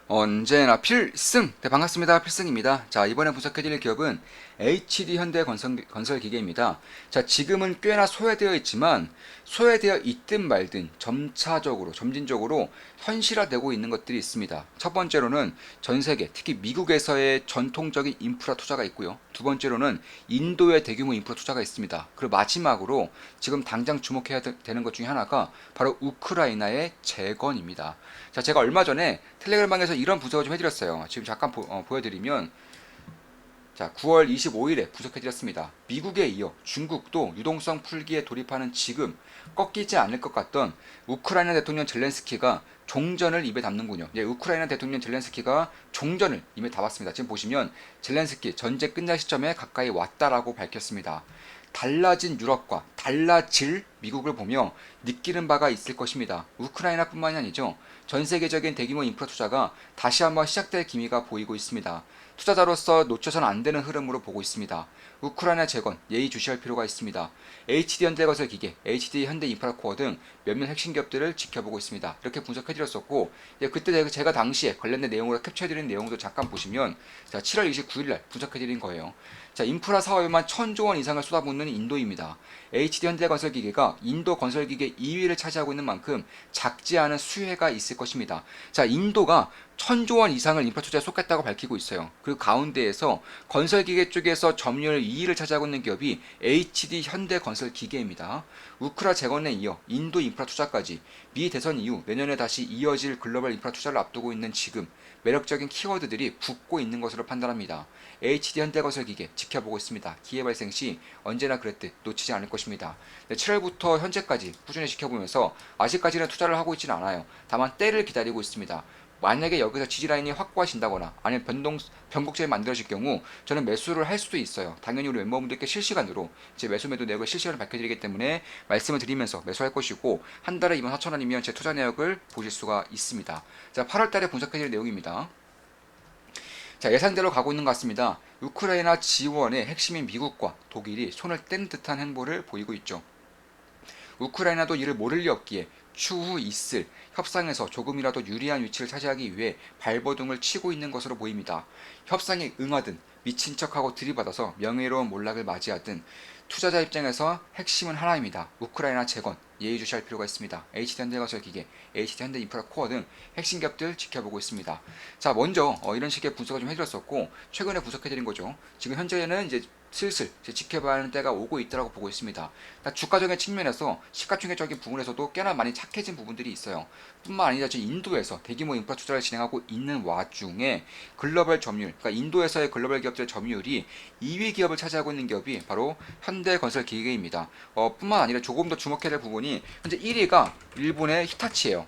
언제나 필승! 네, 반갑습니다. 필승입니다. 자, 이번에 분석해드릴 기업은 HD현대건설기계입니다. 자, 지금은 꽤나 소외되어 있지만 소외되어 있든 말든 점진적으로 현실화되고 있는 것들이 있습니다. 첫 번째로는 전 세계, 특히 미국에서의 전통적인 인프라 투자가 있고요. 두 번째로는 인도의 대규모 인프라 투자가 있습니다. 그리고 마지막으로 지금 당장 주목해야 되는 것 중에 하나가 바로 우크라이나의 재건입니다. 자, 제가 얼마 전에 텔레그램방에서 이런 분석을 좀 해드렸어요. 지금 잠깐 보여드리면, 자, 9월 25일에 분석해드렸습니다. 미국에 이어 중국도 유동성 풀기에 돌입하는 지금 꺾이지 않을 것 같던 우크라이나 대통령 젤렌스키가 종전을 입에 담는군요. 예, 우크라이나 대통령 젤렌스키가 종전을 입에 담았습니다. 지금 보시면 젤렌스키 전쟁 끝날 시점에 가까이 왔다라고 밝혔습니다. 달라진 유럽과 달라질 미국을 보며 느끼는 바가 있을 것입니다. 우크라이나뿐만이 아니죠. 전 세계적인 대규모 인프라 투자가 다시 한번 시작될 기미가 보이고 있습니다. 투자자로서 놓쳐서는 안 되는 흐름으로 보고 있습니다. 우크라이나 재건 예의주시할 필요가 있습니다. HD현대건설기계, HD현대인프라코어 등 몇몇 핵심 기업들을 지켜보고 있습니다. 이렇게 분석해드렸었고, 그때 제가 당시에 관련된 내용으로 캡처해드린 내용도 잠깐 보시면, 자, 7월 29일날 분석해드린 거예요. 자, 인프라 사업에만 1,000조 원 이상을 쏟아붓는 인도입니다. HD현대건설기계가 인도 건설기계 2위를 차지하고 있는 만큼 작지 않은 수혜가 있을 것입니다. 자, 인도가 1,000조 원 이상을 인프라 투자에 쏟겠다고 밝히고 있어요. 그리고 가운데에서 건설기계 쪽에서 점유율 2위를 차지하고 있는 기업이 HD현대건설기계입니다. 우크라 재건에 이어 인도 인프라 투자까지 미 대선 이후 내년에 다시 이어질 글로벌 인프라 투자를 앞두고 있는 지금 매력적인 키워드들이 붙고 있는 것으로 판단합니다. HD현대건설기계 지켜보고 있습니다. 기회 발생 시 언제나 그랬듯 놓치지 않을 것입니다. 7월부터 현재까지 꾸준히 지켜보면서 아직까지는 투자를 하고 있지는 않아요. 다만 때를 기다리고 있습니다. 만약에 여기서 지지라인이 확고해진다거나 아니면 변곡점이 만들어질 경우 저는 매수를 할 수도 있어요. 당연히 우리 멤버분들께 실시간으로 제 매수 매도 내역을 실시간으로 밝혀드리기 때문에 말씀을 드리면서 매수할 것이고, 한 달에 24,000원이면 제 투자 내역을 보실 수가 있습니다. 자, 8월달에 분석해드릴 내용입니다. 자, 예상대로 가고 있는 것 같습니다. 우크라이나 지원의 핵심인 미국과 독일이 손을 뗀 듯한 행보를 보이고 있죠. 우크라이나도 이를 모를 리 없기에 추후 있을 협상에서 조금이라도 유리한 위치를 차지하기 위해 발버둥을 치고 있는 것으로 보입니다. 협상에 응하든 미친 척하고 들이받아서 명예로운 몰락을 맞이하든 투자자 입장에서 핵심은 하나입니다. 우크라이나 재건 예의주시할 필요가 있습니다. HD현대건설기계, HD현대인프라코어 등 핵심 기업들 지켜보고 있습니다. 자, 먼저 이런 식의 분석을 좀 해드렸었고, 최근에 분석해드린 거죠. 지금 현재는 이제 슬슬 지켜봐야 하는 때가 오고 있다고 보고 있습니다. 주가적인 측면에서 시가총액적인 부분에서도 꽤나 많이 착해진 부분들이 있어요. 뿐만 아니라 지금 인도에서 대규모 인프라 투자를 진행하고 있는 와중에 글로벌 점유율, 그러니까 인도에서의 글로벌 기업들의 점유율이 2위 기업을 차지하고 있는 기업이 바로 현대건설기계입니다. 뿐만 아니라 조금 더 주목해야 될 부분이 현재 1위가 일본의 히타치예요.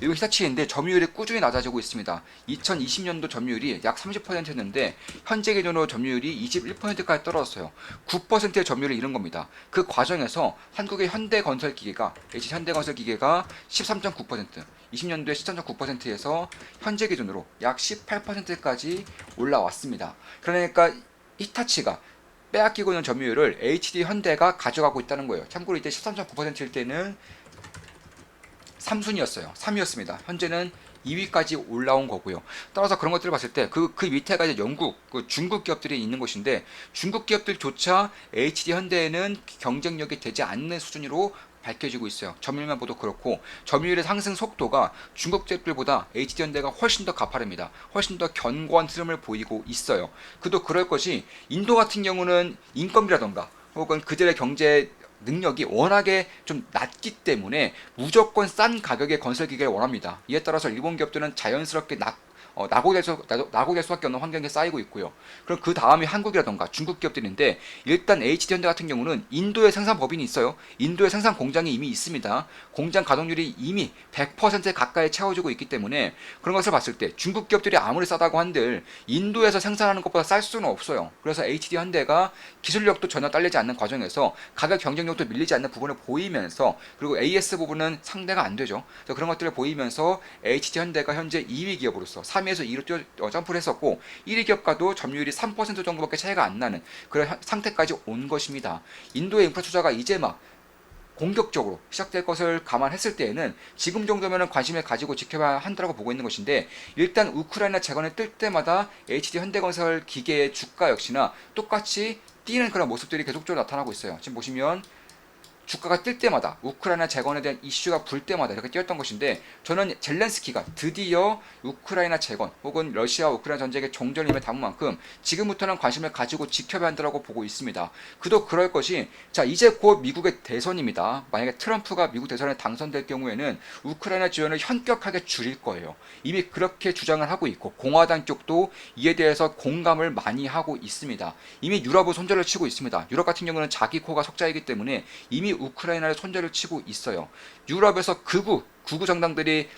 일본 히타치인데 점유율이 꾸준히 낮아지고 있습니다. 2020년도 점유율이 약 30%였는데 현재 기준으로 점유율이 21%까지 떨어졌어요. 9%의 점유율을 잃은 겁니다. 그 과정에서 한국의 현대건설기계가 HH현대건설기계가 13.9%, 20년도에 13.9%에서 현재 기준으로 약 18%까지 올라왔습니다. 그러니까 히타치가 빼앗기고 있는 점유율을 HD현대가 가져가고 있다는 거예요. 참고로 이때 13.9%일 때는 3순위였어요. 3위였습니다. 현재는 2위까지 올라온 거고요. 따라서 그런 것들을 봤을 때 그 밑에가 이제 영국, 중국 기업들이 있는 곳인데, 중국 기업들조차 HD현대에는 경쟁력이 되지 않는 수준으로 밝혀지고 있어요. 점유율만 보도 그렇고, 점유율의 상승 속도가 중국 기업들보다 HD현대가 훨씬 더 가파릅니다. 훨씬 더 견고한 흐름을 보이고 있어요. 그도 그럴 것이, 인도 같은 경우는 인건비라던가 혹은 그들의 경제 능력이 워낙에 좀 낮기 때문에 무조건 싼 가격의 건설기계를 원합니다. 이에 따라서 일본 기업들은 자연스럽게 낙오될 수밖에 없는 환경에 쌓이고 있고요. 그럼 그 다음이 한국이라던가 중국 기업들인데, 일단 HD현대 같은 경우는 인도에 생산 법인이 있어요. 인도에 생산 공장이 이미 있습니다. 공장 가동률이 이미 100% 가까이 채워지고 있기 때문에 그런 것을 봤을 때 중국 기업들이 아무리 싸다고 한들 인도에서 생산하는 것보다 쌀 수는 없어요. 그래서 HD현대가 기술력도 전혀 딸리지 않는 과정에서 가격 경쟁력도 밀리지 않는 부분을 보이면서, 그리고 AS 부분은 상대가 안 되죠. 그런 것들을 보이면서 HD현대가 현재 2위 기업으로서 3위에서 2위로 점프를 했었고, 1위 기업과도 점유율이 3% 정도밖에 차이가 안 나는 그런 상태까지 온 것입니다. 인도의 인프라 투자가 이제 막 공격적으로 시작될 것을 감안했을 때에는 지금 정도면 관심을 가지고 지켜봐야 한다고 보고 있는 것인데, 일단 우크라이나 재건을 뜰 때마다 HD 현대건설 기계의 주가 역시나 똑같이 뛰는 그런 모습들이 계속적으로 나타나고 있어요. 지금 보시면 주가가 뜰 때마다, 우크라이나 재건에 대한 이슈가 불 때마다 이렇게 뛰었던 것인데, 저는 젤렌스키가 드디어 우크라이나 재건 혹은 러시아 우크라이나 전쟁의 종전을 임에 담은 만큼 지금부터는 관심을 가지고 지켜봐야 한다고 보고 있습니다. 그도 그럴 것이, 자 이제 곧 미국의 대선입니다. 만약에 트럼프가 미국 대선에 당선될 경우에는 우크라이나 지원을 현격하게 줄일 거예요. 이미 그렇게 주장을 하고 있고, 공화당 쪽도 이에 대해서 공감을 많이 하고 있습니다. 이미 유럽은 손절을 치고 있습니다. 유럽 같은 경우는 자기 코가 석자이기 때문에 이미 우크라이나를 손절을 치고 있어요. 유럽에서 극우 정당들이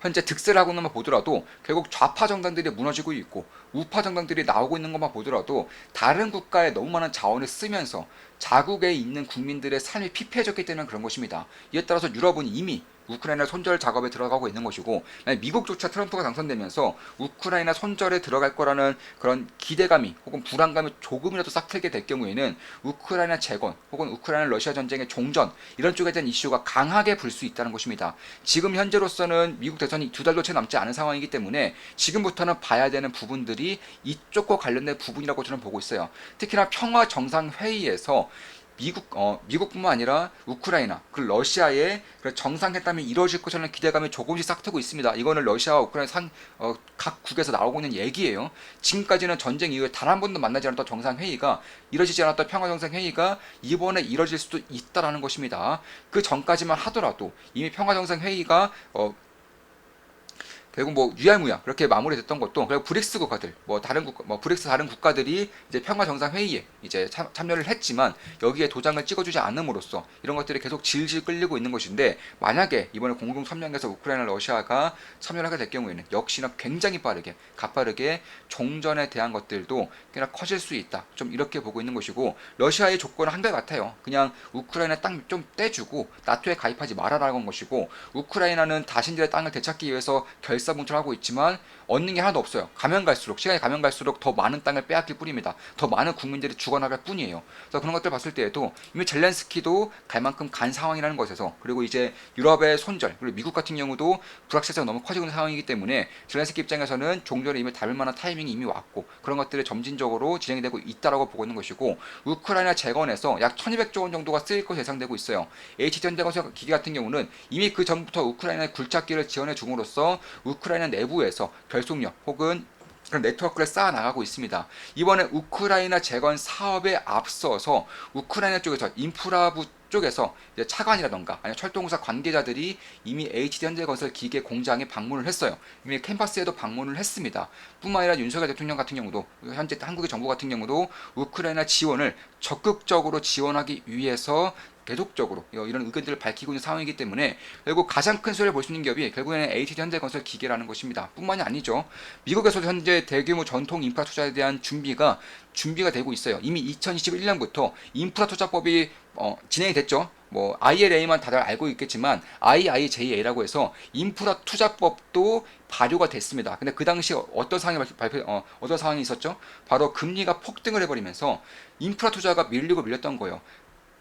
현재 득세를 하고 있는 것만 보더라도 결국 좌파 정당들이 무너지고 있고, 우파 정당들이 나오고 있는 것만 보더라도 다른 국가에 너무 많은 자원을 쓰면서 자국에 있는 국민들의 삶이 피폐해졌기 때문에 그런 것입니다. 이에 따라서 유럽은 이미 우크라이나 손절 작업에 들어가고 있는 것이고, 미국조차 트럼프가 당선되면서 우크라이나 손절에 들어갈 거라는 그런 기대감이 혹은 불안감이 조금이라도 싹 틀게 될 경우에는 우크라이나 재건 혹은 우크라이나 러시아 전쟁의 종전, 이런 쪽에 대한 이슈가 강하게 불 수 있다는 것입니다. 지금 현재로서는 미국 대선이 2달도 채 남지 않은 상황이기 때문에 지금부터는 봐야 되는 부분들이 이쪽과 관련된 부분이라고 저는 보고 있어요. 특히나 평화 정상회의에서 미국뿐만 아니라 우크라이나, 그리고 러시아의 정상회담이 이루어질 것이라는 기대감이 조금씩 싹트고 있습니다. 이거는 러시아와 우크라이나 각국에서 나오고 있는 얘기예요. 지금까지는 전쟁 이후에 단 한 번도 만나지 않았던 정상회의가, 이루어지지 않았던 평화정상회의가 이번에 이루어질 수도 있다라는 것입니다. 그 전까지만 하더라도 이미 평화정상회의가 결국 유야무야 그렇게 마무리됐던 것도, 그리고 브릭스 국가들, 브릭스 다른 국가들이 이제 평화 정상 회의에 이제 참여를 했지만 여기에 도장을 찍어주지 않음으로써 이런 것들이 계속 질질 끌리고 있는 것인데, 만약에 이번에 공동 성명에서 우크라이나 러시아가 참여를 하게 될 경우에는 역시나 굉장히 빠르게 가빠르게 종전에 대한 것들도 꽤나 커질 수 있다. 좀 이렇게 보고 있는 것이고, 러시아의 조건은 한결 같아요. 그냥 우크라이나 땅 좀 떼주고 나토에 가입하지 말아라는 것이고, 우크라이나는 자신들의 땅을 되찾기 위해서 결사분출하고 있지만 얻는 게 하나도 없어요. 시간이 가면 갈수록 더 많은 땅을 빼앗길 뿐입니다. 더 많은 국민들이 죽어나갈 뿐이에요. 그래서 그런 것들 봤을 때에도 이미 젤렌스키도 갈 만큼 간 상황이라는 것에서, 그리고 이제 유럽의 손절, 그리고 미국 같은 경우도 불확실성이 너무 커지고 있는 상황이기 때문에 젤렌스키 입장에서는 종전에 이미 닮을 만한 타이밍이 이미 왔고, 그런 것들이 점진적으로 진행이 되고 있다라고 보고 있는 것이고, 우크라이나 재건에서 약 1200조 원 정도가 쓰일 것으로 예상되고 있어요. HD현대건설 기계 같은 경우는 이미 그 전부터 우크라이나의 굴착기를 지원해 줌으로써 우크라이나 내부에서 결속력 혹은 그런 네트워크를 쌓아 나가고 있습니다. 이번에 우크라이나 재건 사업에 앞서서 우크라이나 쪽에서 인프라부 쪽에서 이제 차관이라던가 아니면 철도공사 관계자들이 이미 HD현대건설 기계 공장에 방문을 했어요. 이미 캠퍼스에도 방문을 했습니다. 뿐만 아니라 윤석열 대통령 같은 경우도, 현재 한국의 정부 같은 경우도 우크라이나 지원을 적극적으로 지원하기 위해서 계속적으로 이런 의견들을 밝히고 있는 상황이기 때문에, 결국 가장 큰 수혜를 볼 수 있는 기업이 결국에는 HD현대건설 기계라는 것입니다. 뿐만이 아니죠. 미국에서도 현재 대규모 전통 인프라 투자에 대한 준비가 되고 있어요. 이미 2021년부터 인프라 투자법이 진행이 됐죠. ILA만 다들 알고 있겠지만 IIJA라고 해서 인프라 투자법도 발효가 됐습니다. 근데 그 당시 어떤 상황이 있었죠? 바로 금리가 폭등을 해버리면서 인프라 투자가 밀렸던 거예요.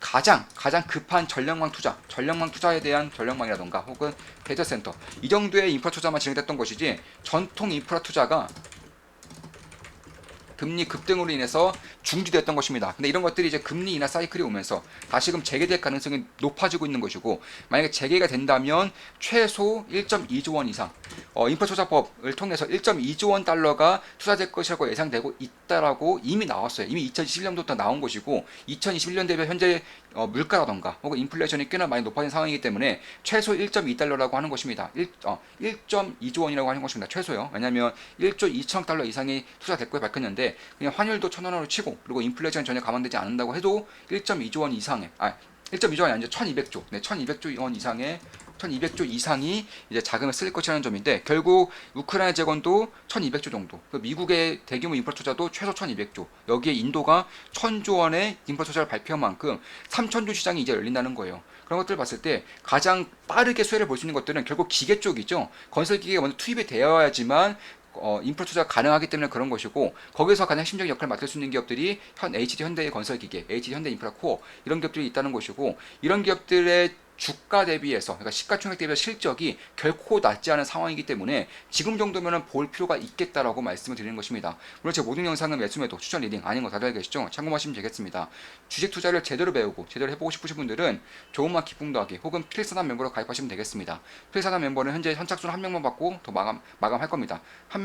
가장 급한 전력망 투자에 대한 전력망이라던가 혹은 데이터센터, 이 정도의 인프라 투자만 진행됐던 것이지, 전통 인프라 투자가 금리 급등으로 인해서 중지됐던 것입니다. 근데 이런 것들이 이제 금리 인하 사이클이 오면서 다시금 재개될 가능성이 높아지고 있는 것이고, 만약에 재개가 된다면 최소 1.2조 원 이상 인프라 투자법을 통해서 1.2조 원 달러가 투자될 것이라고 예상되고 있다라고 이미 나왔어요. 이미 2021년부터 나온 것이고, 2021년 대비 현재 물가라던가 혹은 인플레이션이 꽤나 많이 높아진 상황이기 때문에 최소 1.2달러라고 하는 것입니다. 1.2조 원이라고 하는 것입니다. 최소요. 왜냐하면 1조 2천억 달러 이상이 투자될 거에 밝혔는데, 그냥 환율도 1,000원으로 치고, 그리고 인플레이션 전혀 감안되지 않는다고 해도 1.2조 원 이상의 1.2조 원이 아니죠. 1,200조. 네, 1,200조 원 이상의 1,200조 이상이 이제 자금을 쓸 것이라는 점인데, 결국 우크라이나 재건도 1,200조 정도, 미국의 대규모 인프라 투자도 최소 1,200조, 여기에 인도가 1,000조 원의 인프라 투자를 발표한 만큼 3,000조 시장이 이제 열린다는 거예요. 그런 것들을 봤을 때 가장 빠르게 수혜를 볼 수 있는 것들은 결국 기계 쪽이죠. 건설 기계가 먼저 투입이 되어야지만 인프라 투자가 가능하기 때문에 그런 것이고 거기서 가장 핵심적인 역할을 맡을 수 있는 기업들이 HD 현대의 건설기계, HD 현대 인프라코어 이런 기업들이 있다는 것이고 이런 기업들의 주가 대비해서 그러니까 시가총액 대비해서 실적이 결코 낮지 않은 상황이기 때문에 지금 정도면은 볼 필요가 있겠다라고 말씀을 드리는 것입니다. 물론 제 모든 영상은 매수매도 추천 리딩 아닌 거 다들 알고 계시죠? 참고하시면 되겠습니다. 주식 투자를 제대로 배우고 제대로 해보고 싶으신 분들은 좋은 맛 기쁨 더하기 혹은 필사단 멤버로 가입하시면 되겠습니다. 필사단 멤버는 현재 선착순 한 명만 받고 더 마감할 겁니다. 한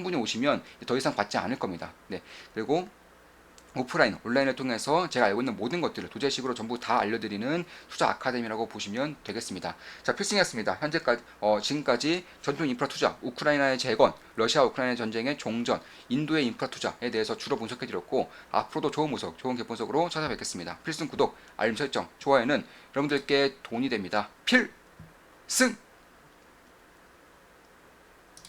분이 오시면 더 이상 받지 않을 겁니다. 네. 그리고 오프라인, 온라인을 통해서 제가 알고 있는 모든 것들을 도제식으로 전부 다 알려드리는 투자 아카데미라고 보시면 되겠습니다. 자, 필승이었습니다. 지금까지 전통 인프라 투자, 우크라이나의 재건, 러시아 우크라이나 전쟁의 종전, 인도의 인프라 투자에 대해서 주로 분석해드렸고 앞으로도 좋은 모습, 좋은 개분석으로 찾아뵙겠습니다. 필승 구독, 알림 설정, 좋아요는 여러분들께 돈이 됩니다. 필승!